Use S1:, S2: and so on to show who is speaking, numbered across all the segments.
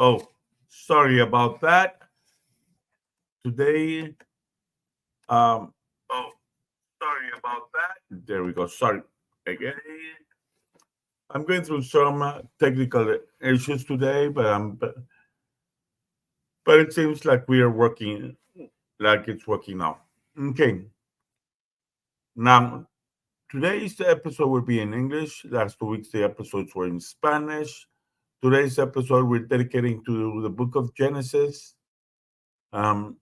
S1: Oh, sorry about that. Today, um,
S2: Oh, sorry about that.
S1: there we go. Sorry again. I'm going through some technical issues today, but it seems like we are working, like it's working now. Okay, now today's episode will be in English. Last 2 weeks the episodes were in Spanish. Today's episode we're dedicating to the book of Genesis. Um,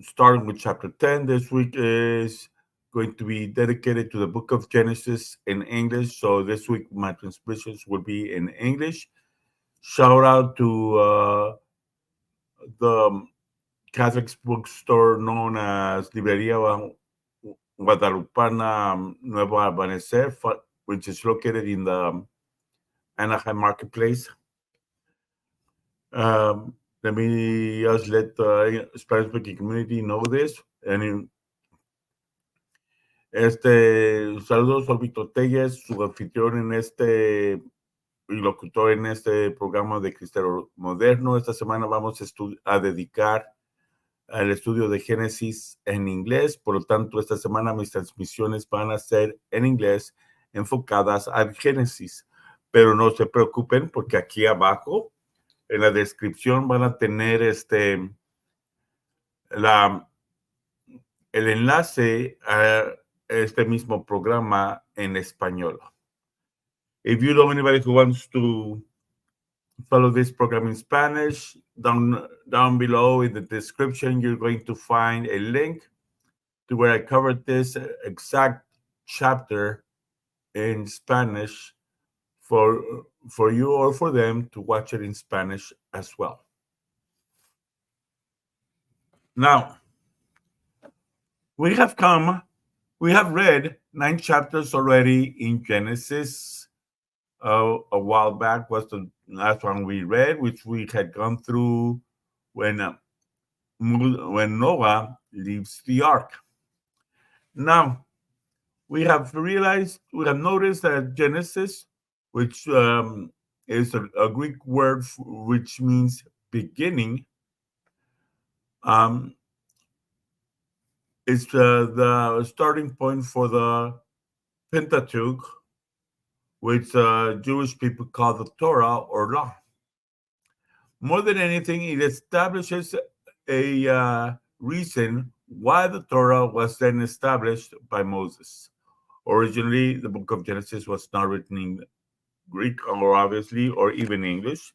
S1: Starting with chapter 10 this week is going to be dedicated to the book of Genesis in English. So this week my transmissions will be in English. Shout out to the Catholic bookstore known as Librería Guadalupana Nuevo Amanecer, which is located in the Anaheim Marketplace. Let me just let the Spanish speaking community know this. And saludos a Víctor Telles, su anfitrión en este y locutor en este programa de Cristero Moderno. Esta semana vamos a dedicar al estudio de Génesis en inglés. Por lo tanto, esta semana mis transmisiones van a ser en inglés enfocadas al Génesis. Pero no se preocupen porque aquí abajo en la descripción van a tener el enlace a este mismo programa en español. If you know anybody who wants to follow this program in Spanish, down below in the description, you're going to find a link to where I covered this exact chapter in Spanish for you or for them to watch it in Spanish as well. Now, we have read 9 chapters already in Genesis. A while back was the last one we read, which we had gone through when Noah leaves the ark. Now, we have noticed that Genesis, which is a Greek word which means beginning, is the starting point for the Pentateuch, which Jewish people call the Torah or law. More than anything, it establishes a reason why the Torah was then established by Moses. Originally, the book of Genesis was not written in Greek, or obviously, or even English.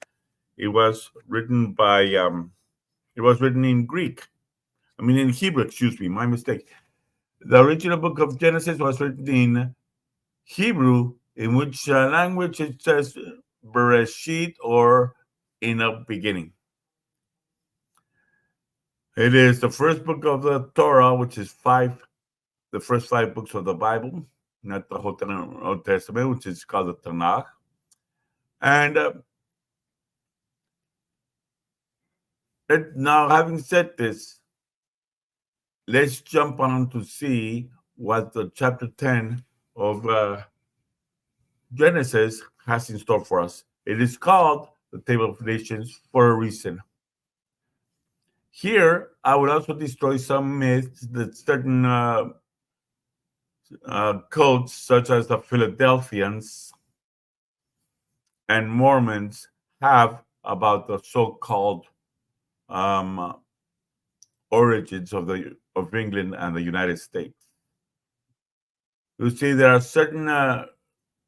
S1: It was written in Greek. I mean, in Hebrew. Excuse me, my mistake. The original book of Genesis was written in Hebrew, in which language it says Bereshit, or in a beginning. It is the first book of the Torah, which is the first 5 books of the Bible, not the whole Old Testament, which is called the Tanakh. And now, having said this, let's jump on to see what the chapter 10 of Genesis has in store for us. It is called the Table of Nations for a reason. Here, I would also destroy some myths that certain cults, such as the Philadelphians and Mormons, have about the so-called origins of England and the United States. You see, there are certain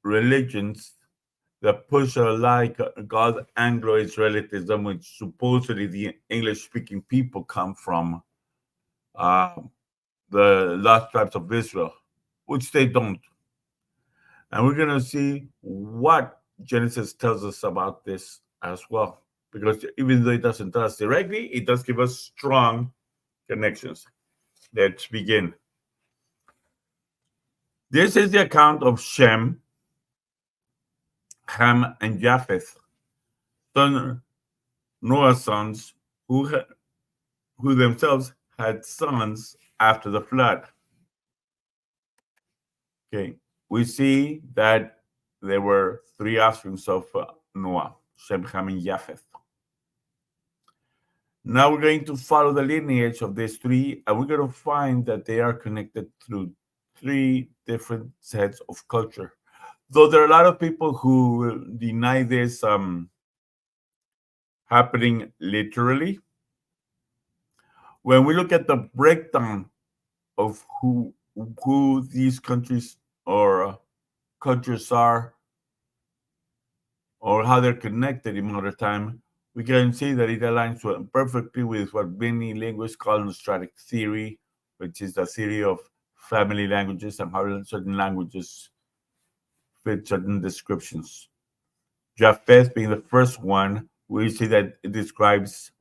S1: religions that push like God Anglo-Israelitism, which supposedly the English-speaking people come from the lost tribes of Israel, which they don't. And we're going to see what Genesis tells us about this as well, because even though it doesn't tell us directly, it does give us strong connections. Let's begin. This is the account of Shem, Ham, and Japheth, Noah's sons, who themselves had sons after the flood. Okay, we see that there were 3 offspring of Noah, Shem, Ham, and Japheth. Now we're going to follow the lineage of these three, and we're going to find that they are connected through three different sets of culture. Though there are a lot of people who deny this happening literally, when we look at the breakdown of who these countries or cultures are, or how they're connected in modern time, we can see that it aligns perfectly with what many linguists call Nostratic theory, which is the theory of family languages and how certain languages fit certain descriptions. Japheth being the first one, we see that it describes,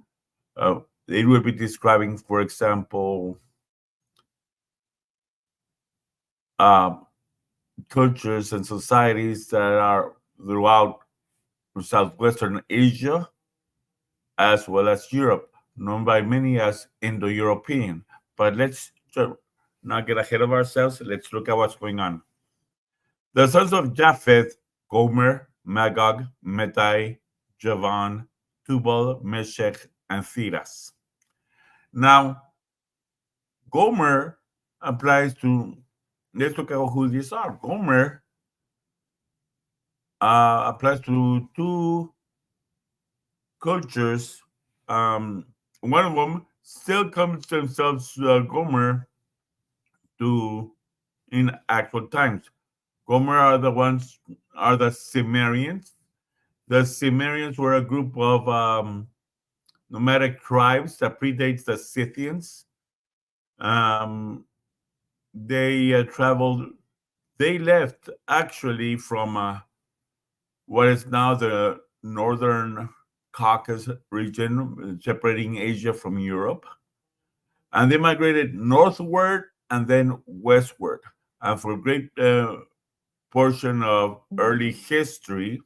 S1: it will be describing, for example, uh, cultures and societies that are throughout Southwestern Asia as well as Europe, known by many as Indo-European. But let's not get ahead of ourselves. Let's look at what's going on. The sons of Japheth: Gomer, Magog, Medai, Javan, Tubal, Meshech, and Thiras. Now, Gomer applies to, let's look at who these are. Gomer applies to two cultures. One of them still comes themselves Gomer to in actual times. Gomer are the Cimmerians. The Cimmerians were a group of nomadic tribes that predates the Scythians. Um, they traveled. They left actually from what is now the northern Caucasus region, separating Asia from Europe, and they migrated northward and then westward. And for a great portion of early history,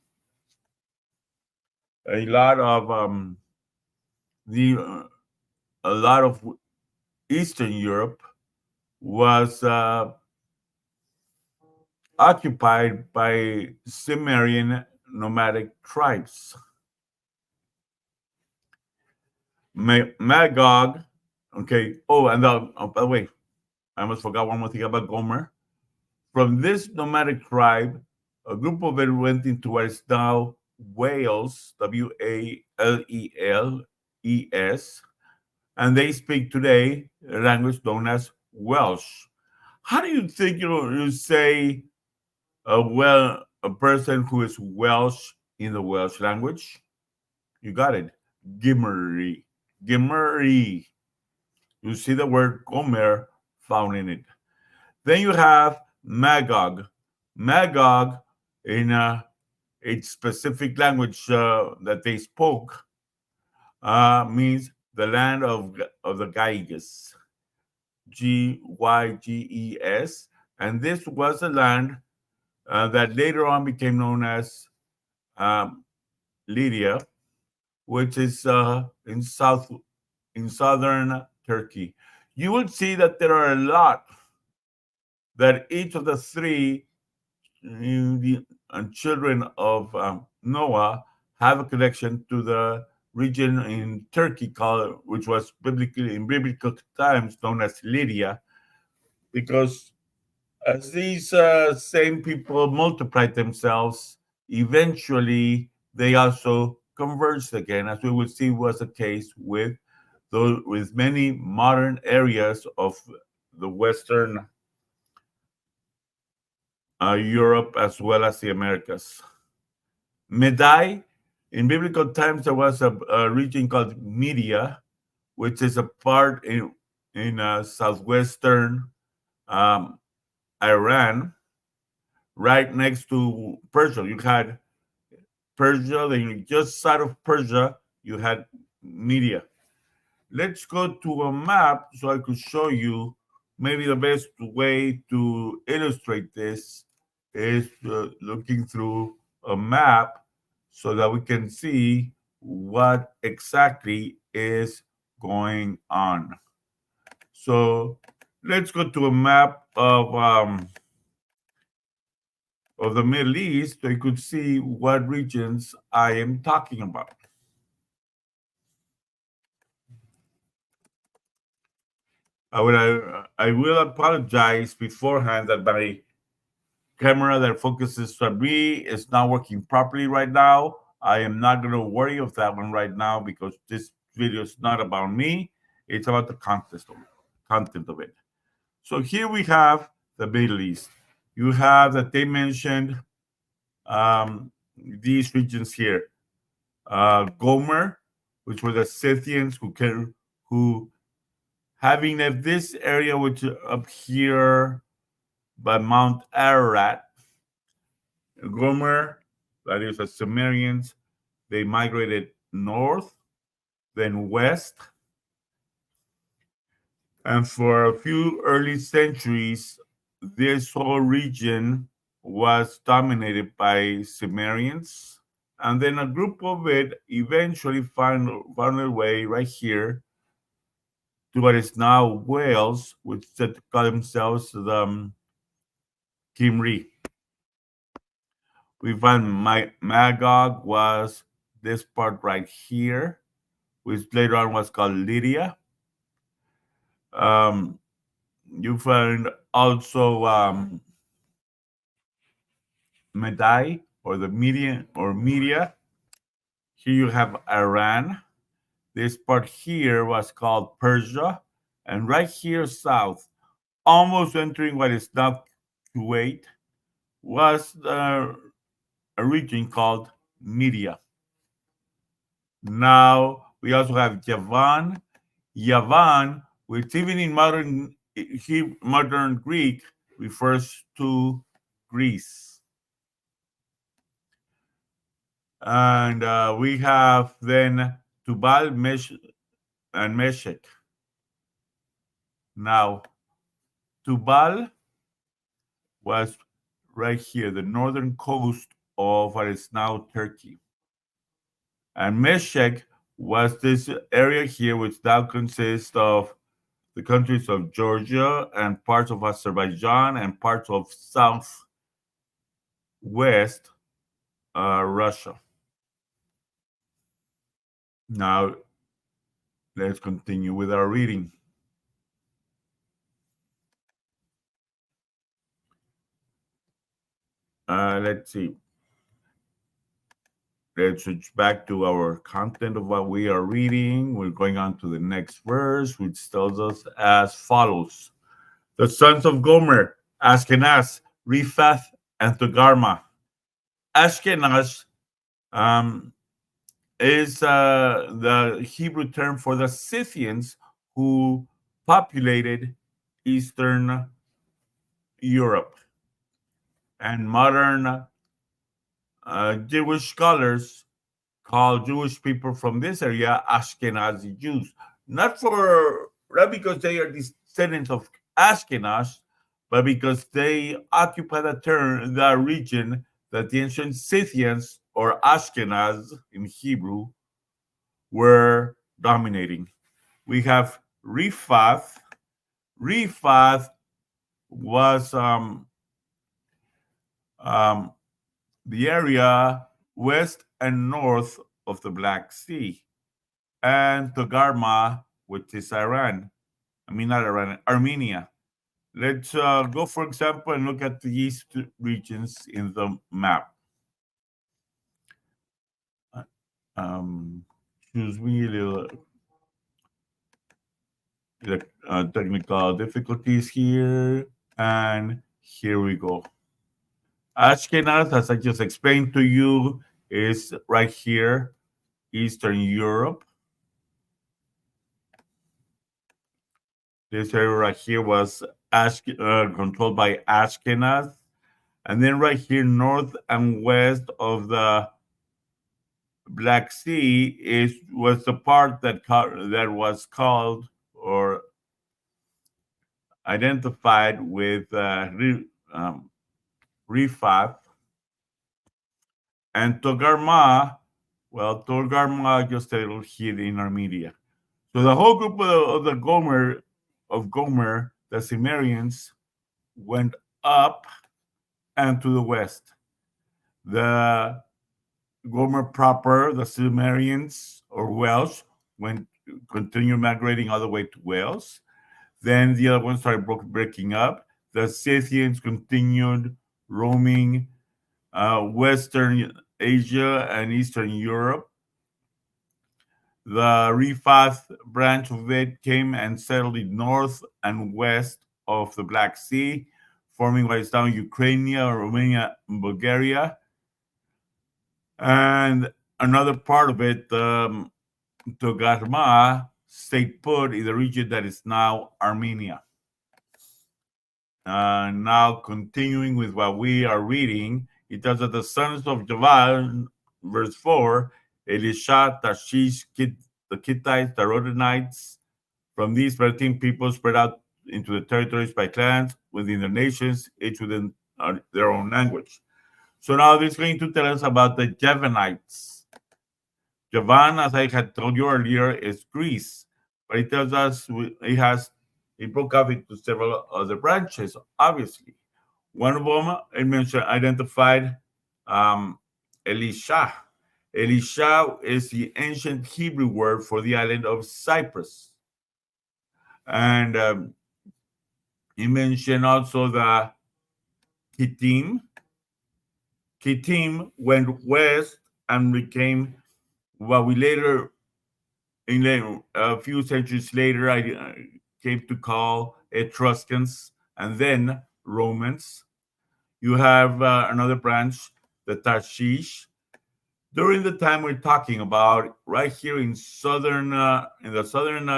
S1: a lot of the a lot of Eastern Europe was occupied by Cimmerian nomadic tribes. Magog, okay. Oh, and by the way, I almost forgot one more thing about Gomer. From this nomadic tribe, a group of it went into what is now Wales, Wales, and they speak today a language known as Welsh. How do you think you say a person who is Welsh in the Welsh language? You got it, Gimmery, Gimmery. You see the word Gomer found in it. Then you have Magog. Magog, in a specific language that they spoke, means the land of the Gyges, Gyges, and this was a land that later on became known as um, Lydia, which is in southern Turkey. You will see that there are a lot that each of the three children of Noah have a connection to the region in Turkey called, which was in biblical times known as Lydia, because as these same people multiplied themselves, eventually they also converged again, as we will see was the case with many modern areas of the Western Europe as well as the Americas. Medai, in biblical times, there was a region called Media, which is a part in southwestern um, Iran, right next to Persia. You had Persia, then just south of Persia, you had Media. Let's go to a map so I could show you. Maybe the best way to illustrate this is looking through a map so that we can see what exactly is going on. So let's go to a map of the Middle East so you could see what regions I am talking about. I will apologize beforehand that my camera that focuses on me is not working properly right now. I am not going to worry of that one right now because this video is not about me. It's about the content of it. So here we have the Middle East. You have that they mentioned these regions here. Gomer, which were the Scythians who having left this area, which up here by Mount Ararat, Gomer, that is the Sumerians, they migrated north, then west, and for a few early centuries, this whole region was dominated by Sumerians. And then a group of it eventually found their way right here to what is now Wales, which call themselves the Kimri. We find Magog was this part right here, which later on was called Lydia. You find also Medai or the Media. Here you have Iran. This part here was called Persia, and right here south, almost entering what is now Kuwait, was a region called Media. Now we also have Yavan. Yavan, which even in modern Greek refers to Greece. And we have then Tubal, and Meshech. Now, Tubal was right here, the northern coast of what is now Turkey. And Meshech was this area here, which now consists of the countries of Georgia and parts of Azerbaijan and parts of southwest Russia. Now, let's continue with our reading. Let's see. Let's switch back to our content of what we are reading. We're going on to the next verse, which tells us as follows. The sons of Gomer, Ashkenaz, Riphath, and Togarmah. Ashkenaz is the Hebrew term for the Scythians who populated Eastern Europe. And modern Jewish scholars call Jewish people from this area Ashkenazi Jews, not because they are descendants of Ashkenaz, but because they occupy the region that the ancient Scythians, or Ashkenaz in Hebrew, were dominating. We have Riphath. Riphath was the area west and north of the Black Sea, and Togarmah, which is Iran. I mean, not Iran, Armenia. Let's go, for example, and look at these two regions in the map. Excuse me, technical difficulties here, and here we go. Ashkenaz, as I just explained to you, is right here, Eastern Europe. This area right here was controlled by Ashkenaz. And then right here, north and west of the Black Sea was the part that was called or identified with Riphath. And Togarmah, well, Togarmah just settled here in Armenia. So the whole group of Gomer, the Sumerians, went up and to the west. The Gomer proper, the Sumerians or Welsh, continued migrating all the way to Wales. Then the other ones started breaking up. The Scythians continued roaming Western Asia and Eastern Europe. The Riphath branch of it came and settled in north and west of the Black Sea, forming what is now Ukraine, Romania, and Bulgaria. And another part of it, Togarma, stayed put in the region that is now Armenia. Now, continuing with what we are reading, it tells that the sons of Javan, verse 4, Elisha, Tashish, the Kittites, the Rodanites, from these 13 people spread out into the territories by clans within the nations, each within their own language. So now this is going to tell us about the Javanites. Javan, as I had told you earlier, is Greece, but it tells us it broke up into several other branches, obviously. One of them, it mentioned, identified Elisha. Elisha is the ancient Hebrew word for the island of Cyprus. And he mentioned also the Kittim. Kittim went west and became what we later, a few centuries later, I came to call Etruscans and then Romans. You have another branch, the Tarshish. During the time we're talking about, right here in the southern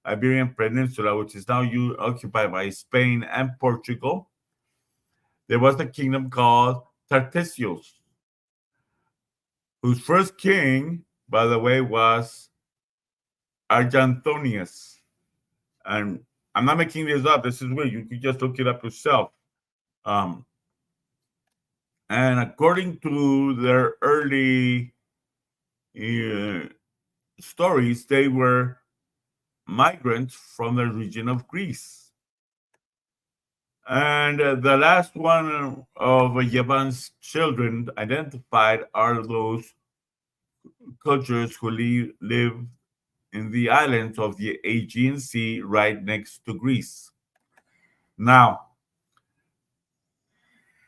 S1: Iberian Peninsula, which is now occupied by Spain and Portugal, there was a kingdom called Tartessios, whose first king, by the way, was Arganthonius. And I'm not making this up. This is real. You can just look it up yourself. And according to their early stories, they were migrants from the region of Greece. And the last one of Yavan's children identified are those cultures who live in the islands of the Aegean Sea right next to Greece. Now,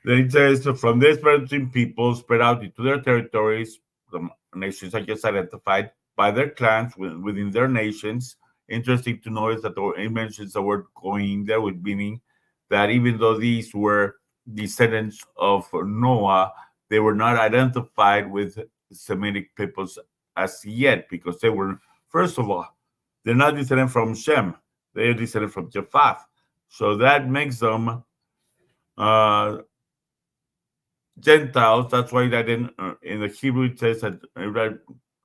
S1: then it says, from this 13 people spread out into their territories, the nations I just identified, by their clans within their nations. Interesting to notice that it mentions the word going there, with meaning that even though these were descendants of Noah, they were not identified with Semitic peoples as yet, because they were, first of all, they're not descended from Shem, they are descended from Japheth. So that makes them Gentiles. That's why that in the Hebrew it says that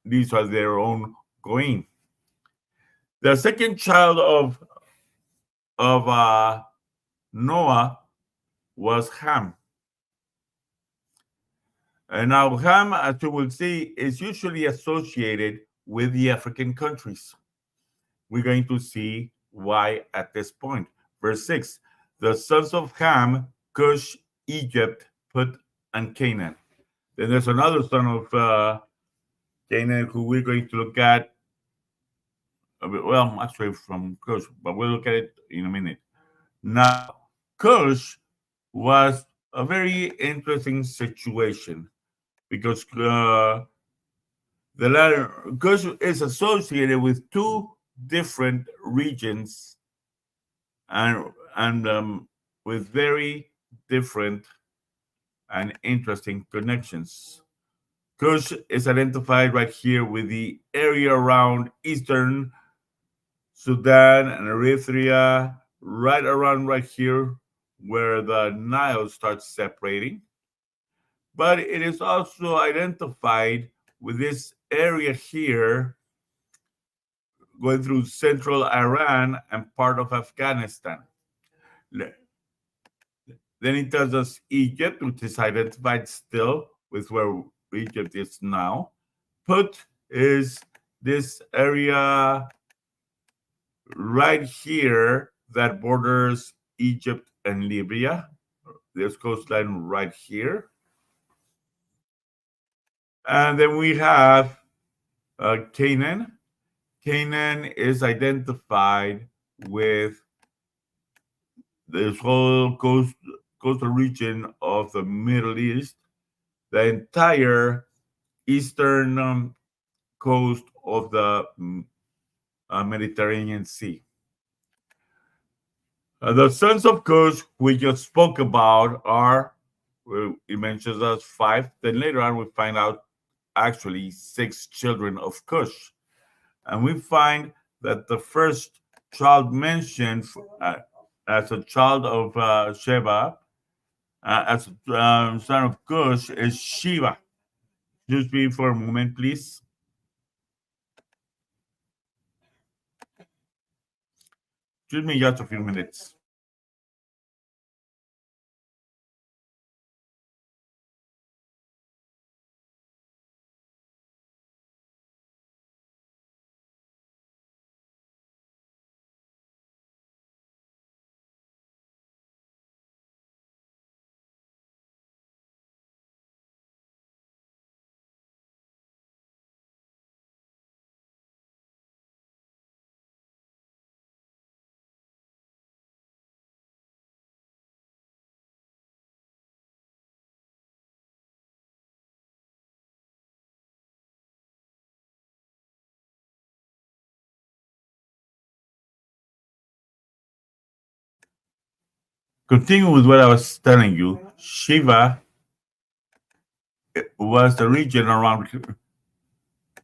S1: these are their own goyim. The second child of Noah was Ham. And now Ham, as you will see, is usually associated with the African countries. We're going to see why at this point. Verse 6, the sons of Ham, Cush, Egypt, Put, and Canaan. Then there's another son of Canaan who we're going to look at. Well, actually from Cush, but we'll look at it in a minute. Now, Cush was a very interesting situation because the latter Cush is associated with two different regions and with very different and interesting connections. Cush is identified right here with the area around eastern Sudan and Eritrea, right around right here where the Nile starts separating. But it is also identified with this area here going through central Iran and part of Afghanistan. Then it tells us Egypt, which is identified still with where Egypt is now. Put is this area right here that borders Egypt and Libya. There's coastline right here. And then we have Canaan. Canaan is identified with this whole coastal region of the Middle East, the entire eastern coast of the Mediterranean Sea. The sons of Cush we just spoke about are, well, it mentions us five. Then later on, we find out actually six children of Cush. And we find that the first child mentioned as a child of Sheba, as a son of Cush, is Shiva. Just be for a moment, please. Excuse me just a few minutes. Continue with what I was telling you. Shiva was the region around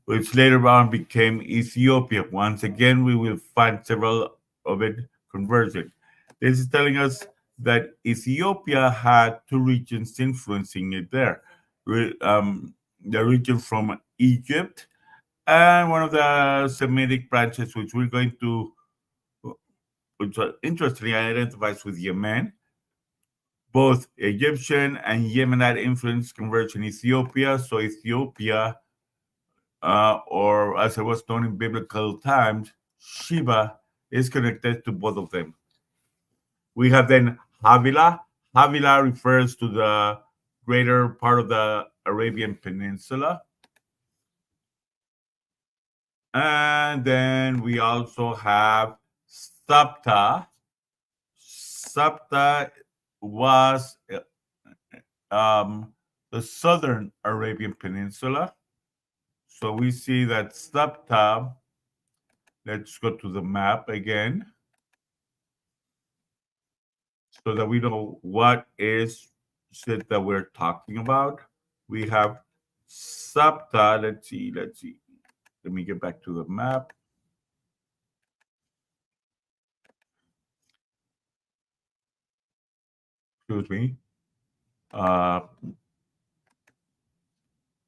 S1: which later on became Ethiopia. Once again, we will find several of it converging. This is telling us that Ethiopia had two regions influencing it there. The region from Egypt and one of the Semitic branches, which we're going to, which interestingly identifies with Yemen. Both Egyptian and Yemenite influence converge in Ethiopia. So Ethiopia, or as it was known in biblical times, Sheba is connected to both of them. We have then Havilah. Havilah refers to the greater part of the Arabian Peninsula. And then we also have Sabta. Sabta was the southern Arabian Peninsula. So we see that Sabta, let's go to the map again, so that we know what is it that we're talking about. We have Sabta, let's see. Let me get back to the map. Excuse me.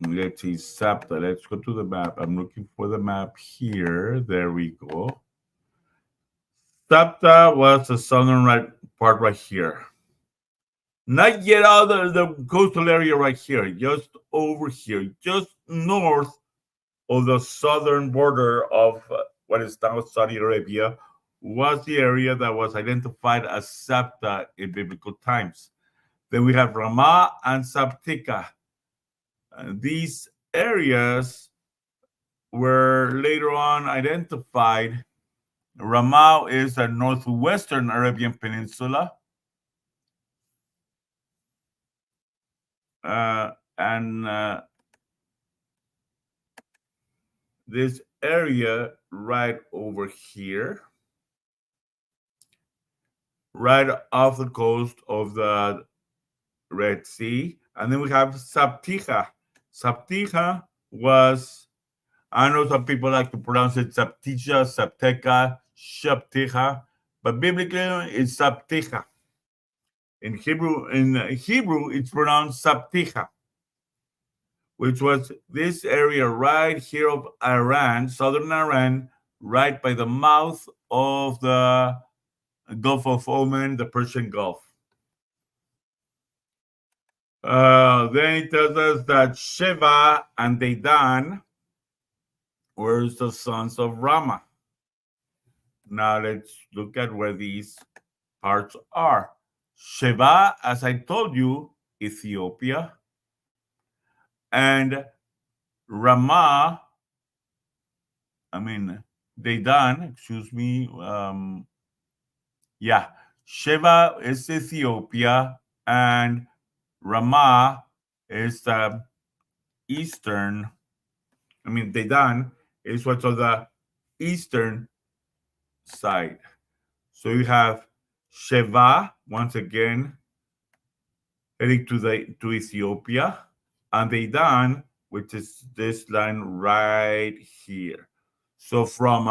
S1: Let's see, Sabta. Let's go to the map. I'm looking for the map here. There we go. Sabta was the southern part right here. Not yet out of the coastal area right here, just over here, just north of the southern border of what is now Saudi Arabia, was the area that was identified as Sabta in biblical times. Then we have Ramah and Sabtika. These areas were later on identified. Ramah is a northwestern Arabian Peninsula. And this area right over here, right off the coast of the Red Sea. And then we have Sabtiha. Sabtiha was, I know some people like to pronounce it Sabtisha, Sabteka, Shabtiha, but biblically it's Sabtiha. In Hebrew, it's pronounced Sabtiha, which was this area right here of Iran, southern Iran, right by the mouth of the Gulf of Oman, the Persian Gulf. Then it tells us that Sheva and Dedan were the sons of Rama. Now let's look at where these parts are. Sheva, as I told you, Ethiopia. And Ramah, Dedan, excuse me. Yeah, Sheba is Ethiopia, and Ramah is the eastern. Dedan is what's on the eastern side. So you have Sheba once again heading to Ethiopia, and Dedan, which is this line right here. So from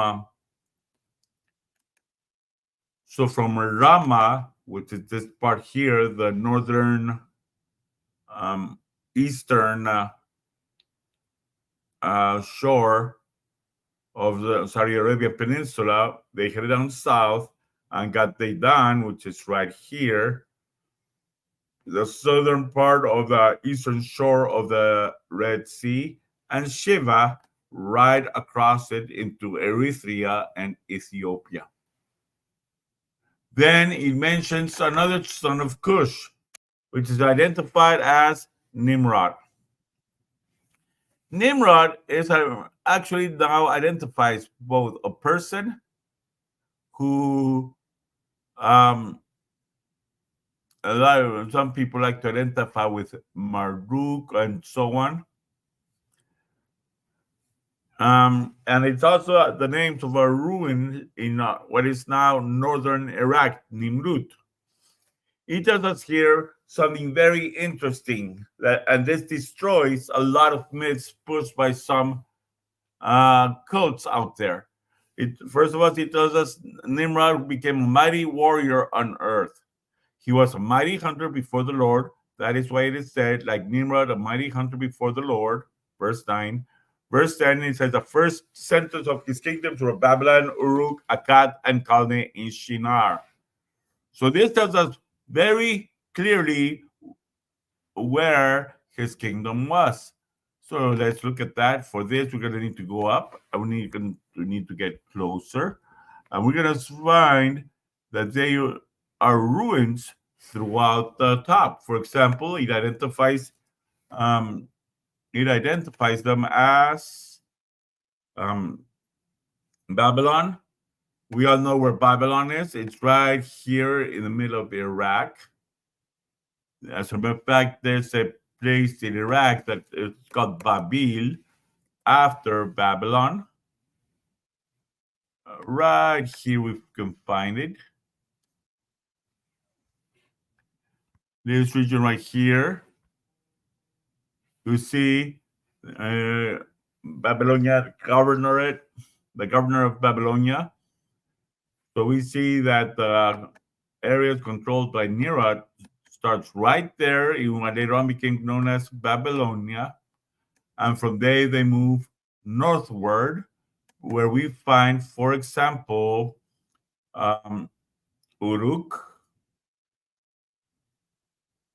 S1: Ramah, which is this part here, the northern eastern shore of the Saudi Arabia Peninsula, they headed down south and got Dedan, which is right here, the southern part of the eastern shore of the Red Sea, and Sheba right across it into Eritrea and Ethiopia. Then it mentions another son of Cush, which is identified as Nimrod. Nimrod is actually now identifies both a person who some people like to identify with Marduk and so on. And it's also the names of a ruin in what is now northern Iraq, Nimrud. It tells us here something very interesting, and this destroys a lot of myths pushed by some cults out there. First of all, it tells us Nimrod became a mighty warrior on earth. He was a mighty hunter before the Lord. That is why it is said, like Nimrod, a mighty hunter before the Lord. Verse 9. Verse 10, it says, the first centers of his kingdoms were Babylon, Uruk, Akkad, and Calneh in Shinar. So this tells us very clearly where his kingdom was. So let's look at that. For this, we're going to need to go up, and we need to get closer. And we're going to find that they are ruins throughout the top. For example, it identifies them as Babylon. We all know where Babylon is. It's right here in the middle of Iraq. As a matter of fact, there's a place in Iraq that is called Babil, after Babylon. Right here we can find it. This region right here, you see Babylonia governorate, the governor of Babylonia. So we see that the areas controlled by Nimrod starts right there in what later on became known as Babylonia. And from there they move northward, where we find, for example, Uruk.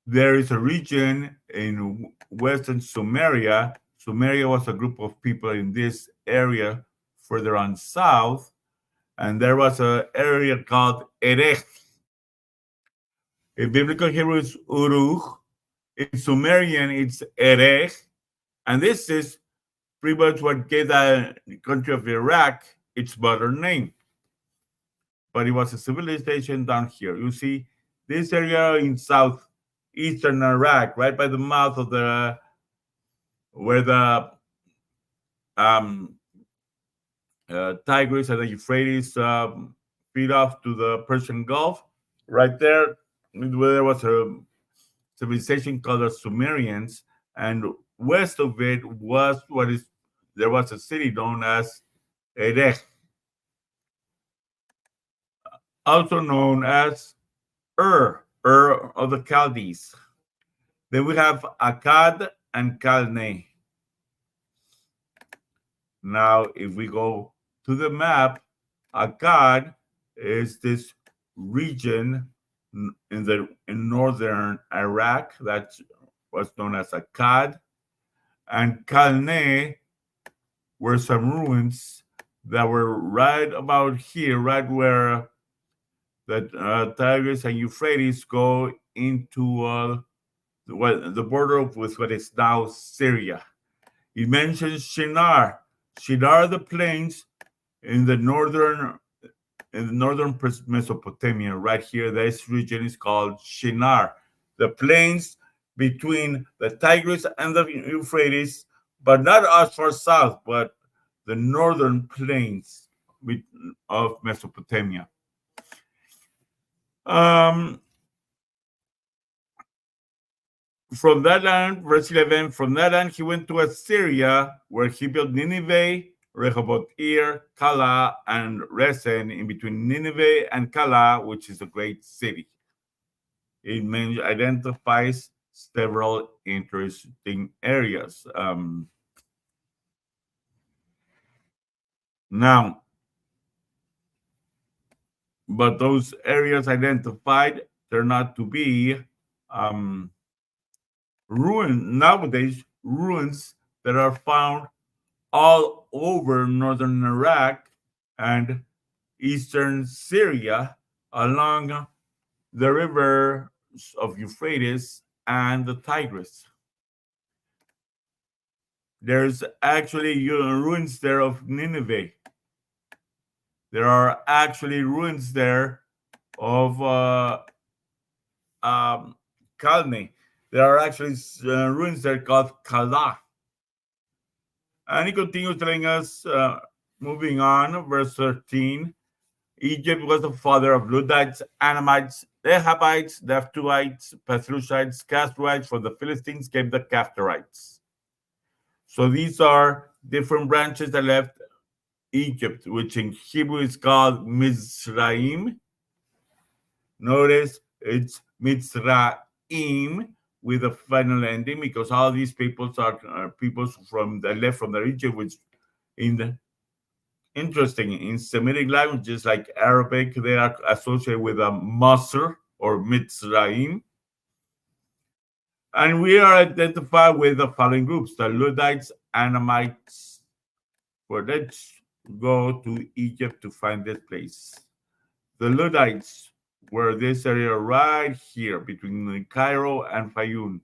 S1: There is a region in western Sumeria. Sumeria was a group of people in this area further on south, and there was an area called Erech. In biblical Hebrew, it's Uruk. In Sumerian, it's Erech. And this is pretty much what gave the country of Iraq its modern name. But it was a civilization down here. You see this area in southeastern Iraq, right by the mouth of where the Tigris and the Euphrates feed off to the Persian Gulf. Right there, there was a civilization called the Sumerians, and west of it was there was a city known as Erech, also known as Ur of the Chaldees. Then we have Akkad and Calneh. Now, if we go to the map, Akkad is this region in northern Iraq that was known as Akkad, and Calneh were some ruins that were right about here, right where the Tigris and Euphrates go into the border with what is now Syria. He mentions Shinar. Shinar, the plains in the northern in the northern Mesopotamia, right here, this region is called Shinar, the plains between the Tigris and the Euphrates, but not as far south, but the northern plains of Mesopotamia. From that land, verse 11, from that land he went to Assyria, where he built Nineveh, Rehoboth-ir, Calah, and Resen, in between Nineveh and Calah, which is a great city. It identifies several interesting areas. Now, but those areas identified turn out to be nowadays ruins that are found all over northern Iraq and eastern Syria along the rivers of Euphrates and the Tigris. There's actually ruins there of Nineveh. There are actually ruins there of Calne. There are actually ruins there called Calah. And he continues telling us, moving on, verse 13, Egypt was the father of Ludites, Anamites, Lehabites, Naphtuhites, Pathrusites, Casluhites. From the Philistines came the Caphtorites. So these are different branches that left Egypt, which in Hebrew is called Mizraim. Notice it's Mitzrayim with a final ending, because all these peoples are peoples from the left from the Egypt, which interesting in Semitic languages like Arabic, they are associated with a Masr or Mitzrayim. And we are identified with the following groups: the Ludites, Anamites. Well, let's go to Egypt to find this place. The Ludites were this area right here between Cairo and Fayoum.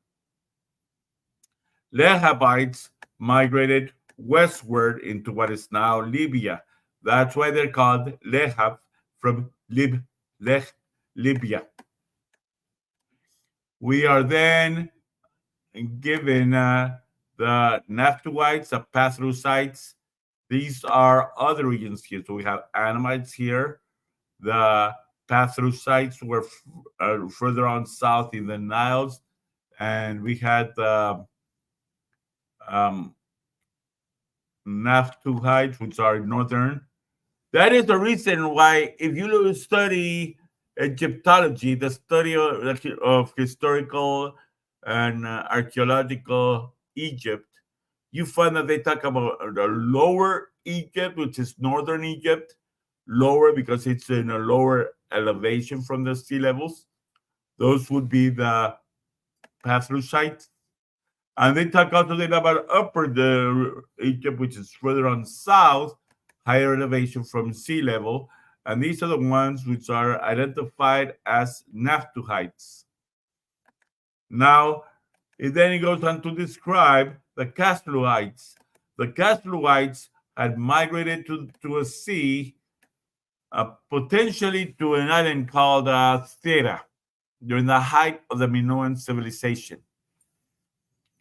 S1: Lehabites migrated westward into what is now Libya. That's why they're called Lehab, from Libya. We are then given the Naphtuhites, the Pathrusites. These are other regions here. So we have Anamites here. The Pathrusites were further on south in the Niles, and we had the Naphtuhites, which are northern. That is the reason why, if you study Egyptology, the study of historical and archaeological Egypt, you find that they talk about the lower Egypt, which is northern Egypt, lower because it's in a lower elevation from the sea levels. Those would be the Pathrusites. And they talk also then about upper Egypt, which is further on south, higher elevation from sea level. And these are the ones which are identified as Naphtuhites. Now, then he goes on to describe the Casluhites. The Casluhites had migrated to a sea, potentially to an island called Thera, during the height of the Minoan civilization,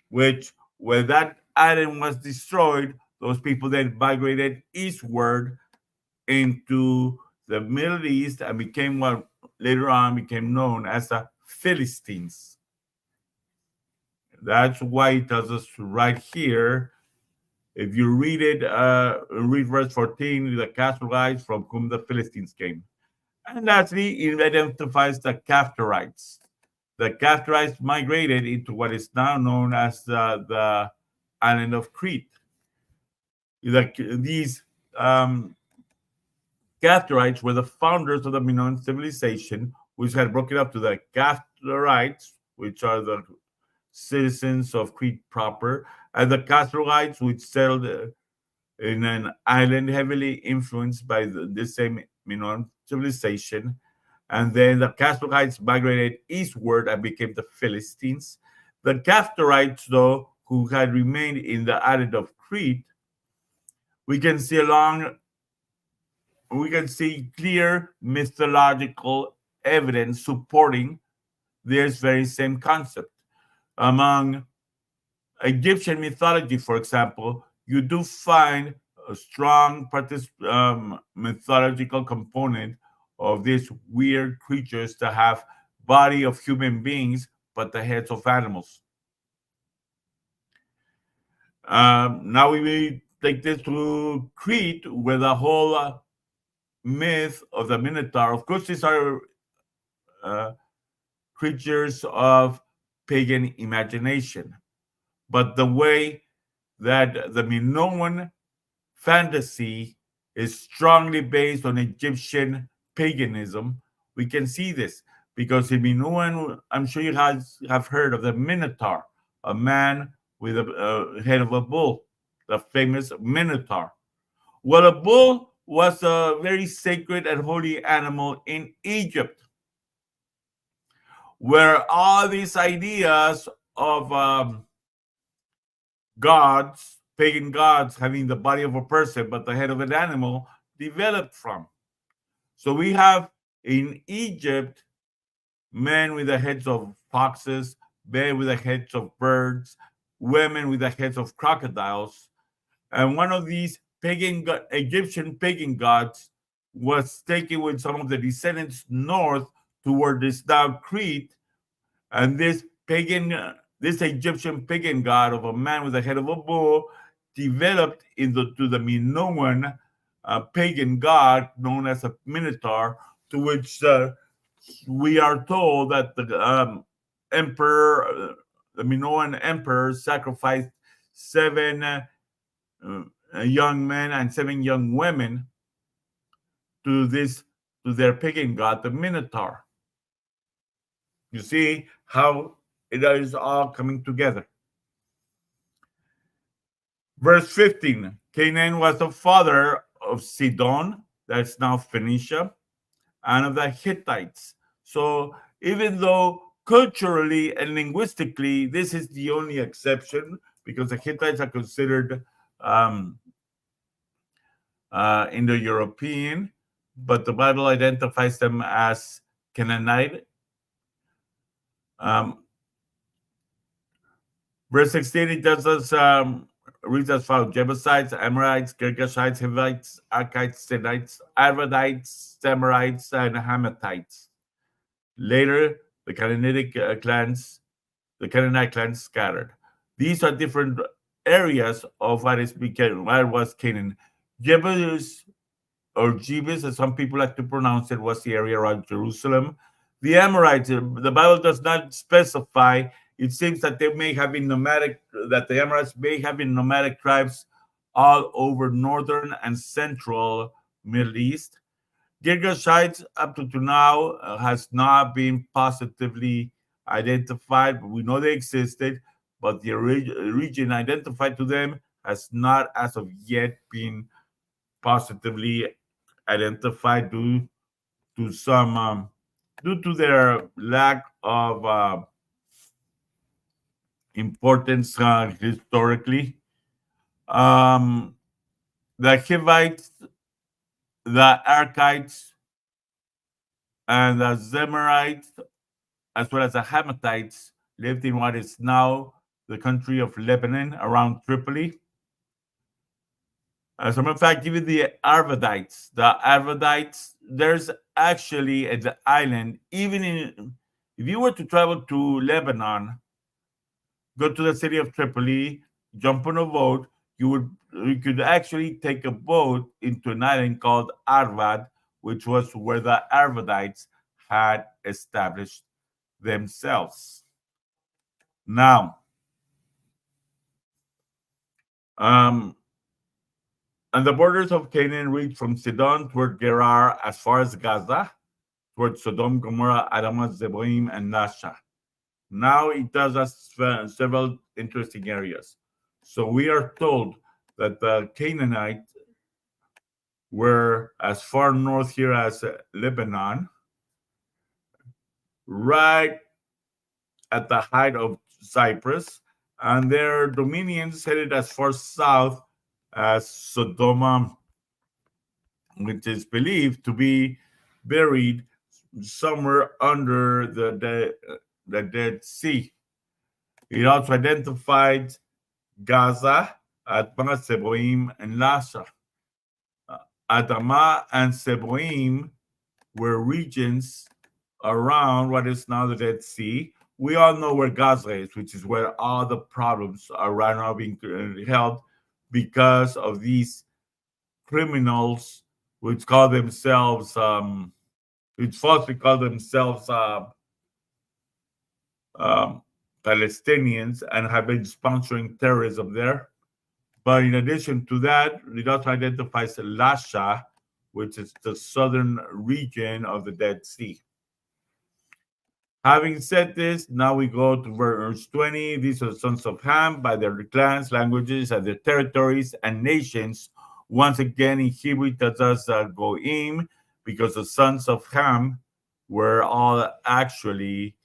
S1: which, when that island was destroyed, those people then migrated eastward into the Middle East and became what later on became known as the Philistines. That's why it tells us right here, if you read it, read verse 14, the Casluhites from whom the Philistines came. And lastly, it identifies the Caphtorites. The Caphtorites migrated into what is now known as the island of Crete. These Caphtorites were the founders of the Minoan civilization, which had broken up to the Caphtorites, which are the citizens of Crete proper, and the Casluhites, which settled in an island heavily influenced by the same Minoan civilization. And then the Casluhites migrated eastward and became the Philistines. The Caphtorites, though, who had remained in the island of Crete, we can see along we can see clear mythological evidence supporting this very same concept. Among Egyptian mythology, for example, you do find a strong mythological component of these weird creatures that have body of human beings but the heads of animals. Now we may take this to Crete, where the whole myth of the Minotaur. Of course, these are creatures of pagan imagination, but the way that the Minoan fantasy is strongly based on Egyptian paganism, we can see this because in Minoan, I'm sure you guys have heard of the Minotaur, a man with a head of a bull, the famous Minotaur. Well, a bull was a very sacred and holy animal in Egypt, where all these ideas of gods, pagan gods, having the body of a person but the head of an animal developed from. So we have in Egypt men with the heads of foxes, men with the heads of birds, women with the heads of crocodiles. And one of these Egyptian pagan gods was taken with some of the descendants north toward this now Crete, and this Egyptian pagan god of a man with the head of a bull developed to the Minoan pagan god known as a Minotaur, to which we are told that the emperor, the Minoan emperor, sacrificed 7 young men and 7 young women to their pagan god, the Minotaur. You see how it is all coming together. Verse 15, Canaan was the father of Sidon, that's now Phoenicia, and of the Hittites. So even though culturally and linguistically, this is the only exception, because the Hittites are considered Indo-European, but the Bible identifies them as Canaanite. Verse 16, it does us reads as follows: Jebusites, Amorites, Girgashites, Hivites, Arkites, Sinites, Arvadites, Samarites, and Hamathites. Later, the Canaanite clans scattered. These are different areas of what was Canaan. Jebus, or Jebus, as some people like to pronounce it, was the area around Jerusalem. The Amorites, the Bible does not specify. It seems that they may have been that the Amorites may have been nomadic tribes all over northern and central Middle East. Girgashites, up to now, has not been positively identified, but we know they existed, but the region identified to them has not as of yet been positively identified due to their lack of importance historically. The Hivites, the Arkites, and the Zemarites, as well as the Hamathites, lived in what is now the country of Lebanon, around Tripoli. As a matter of fact, even the Arvadites, there's actually at the island, if you were to travel to Lebanon, go to the city of Tripoli, jump on a boat, you could actually take a boat into an island called Arvad, which was where the Arvadites had established themselves. Now, and the borders of Canaan reach from Sidon toward Gerar as far as Gaza, towards Sodom, Gomorrah, Admah, Zeboim, and Nasha. Now it does us several interesting areas. So we are told that the Canaanites were as far north here as Lebanon, right at the height of Cyprus, and their dominions headed as far south as Sodom which is believed to be buried somewhere under the Dead Sea. It also identified Gaza, Adma, Seboim, and Lasha. Adama and Seboim were regions around what is now the Dead Sea. We all know where Gaza is, which is where all the problems are right now being held because of these criminals, which call themselves, which falsely call themselves Palestinians and have been sponsoring terrorism there. But in addition to that, it also identifies Lasha, which is the southern region of the Dead Sea. Having said this, now we go to verse 20. These are the sons of Ham by their clans, languages, and their territories and nations. Once again, in Hebrew, it tells us Goim, because the sons of Ham were all actually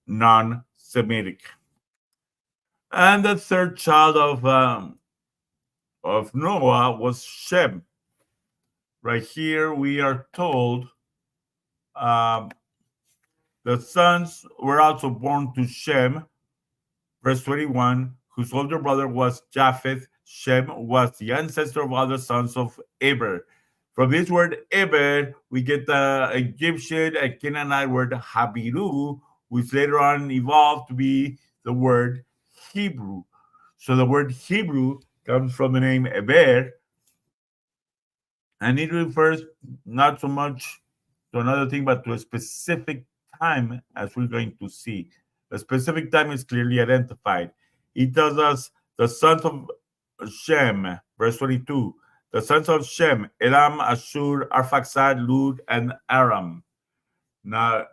S1: non-Semitic. And the third child of Noah was Shem. Right here, we are told the sons were also born to Shem, verse 21, whose older brother was Japheth. Shem was the ancestor of all the sons of Eber. From this word Eber, we get the Egyptian and Canaanite word Habiru, which later on evolved to be the word Hebrew. So the word Hebrew comes from the name Eber, and it refers not so much to another thing, but to a specific time, as we're going to see. The specific time is clearly identified. It tells us the sons of Shem, verse 22, the sons of Shem, Elam, Ashur, Arphaxad, Lud, and Aram. Now,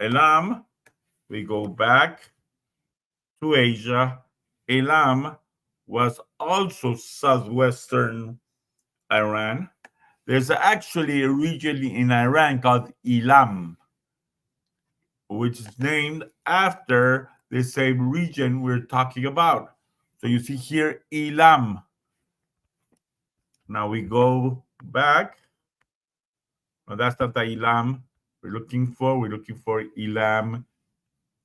S1: Elam, we go back to Asia. Elam was also southwestern Iran. There's actually a region in Iran called Elam, which is named after the same region we're talking about. So you see here Elam. Now we go back. No, that's not the Elam we're looking for. We're looking for Elam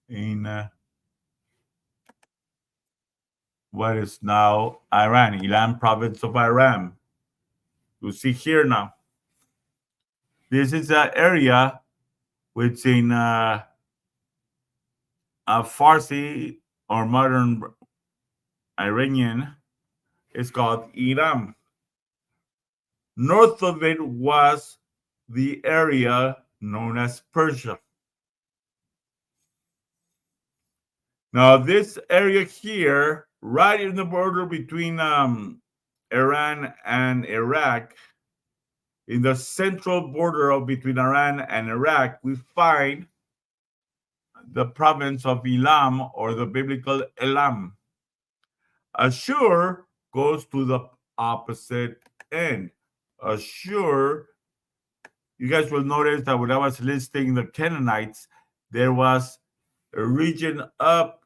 S1: in what is now Iran, Elam province of Iran. You see here now. This is an area which in Farsi or modern Iranian is called Iram. North of it was the area known as Persia. Now, this area here, right in the border between Iran and Iraq, in the central border between Iran and Iraq, we find the province of Elam, or the biblical Elam. Ashur goes to the opposite end. Ashur, you guys will notice that when I was listing the Canaanites, there was a region up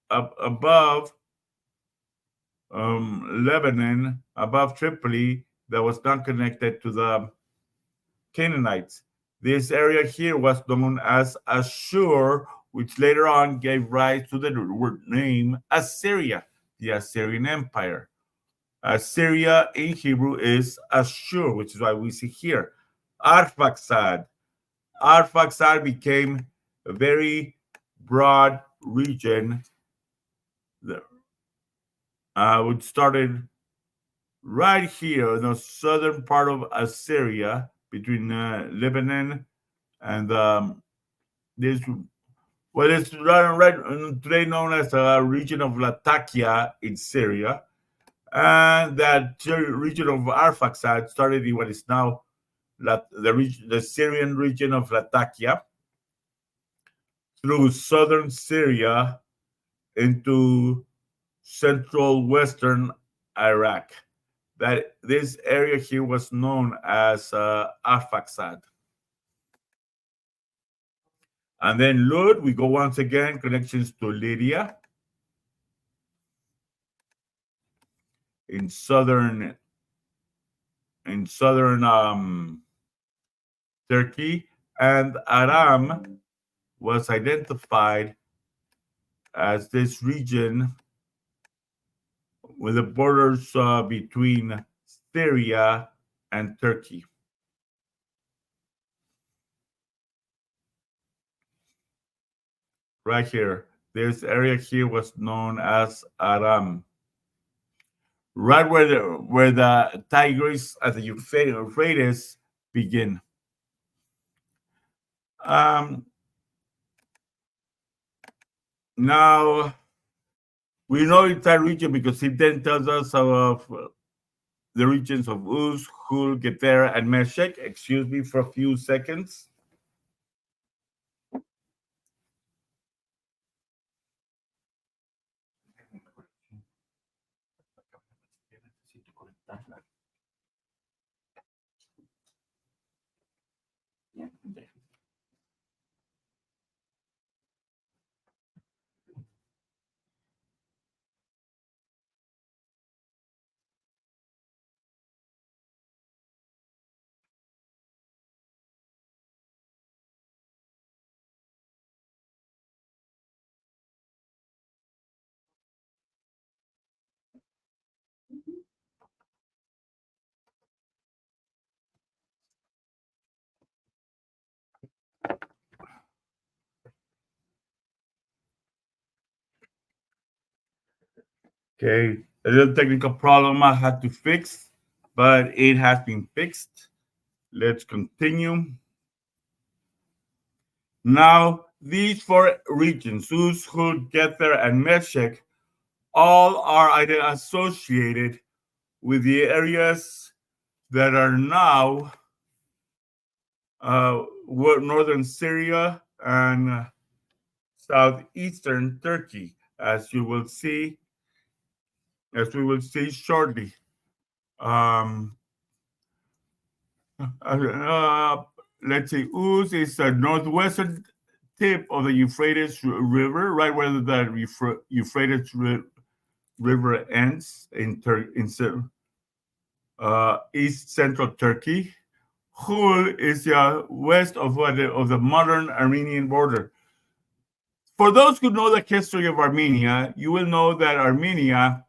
S1: above Lebanon, above Tripoli, that was not connected to the Canaanites. This area here was known as Ashur, which later on gave rise to the word name Assyria, the Assyrian Empire. Assyria in Hebrew is Ashur, which is why we see here Arphaxad. Arphaxad became a very broad region, which started right here in the southern part of Assyria, between Lebanon and this, what is today known as the region of Latakia in Syria. And that region of Arphaxad started in what is now the Syrian region of Latakia, through southern Syria into central western Iraq. That this area here was known as Arphaxad. And then Lud, we go once again, connections to Lydia in southern in southern Turkey, and Aram was identified as this region with the borders between Syria and Turkey. Right here, this area here was known as Aram. Right where the Tigris and the Euphrates begin. Now we know it's that region because it then tells us of the regions of Uz, Hul, Geter, and Meshech. Excuse me for a few seconds. Okay, a little technical problem I had to fix, but it has been fixed. Let's continue. Now, these four regions, Uz, Hul, Geter, and Meshech, all are associated with the areas that are now northern Syria and southeastern Turkey, as we will see shortly. Let's see, Uz is the northwestern tip of the Euphrates River, right where the Euphrates River ends in east central Turkey. Hul is west of the modern Armenian border. For those who know the history of Armenia, you will know that Armenia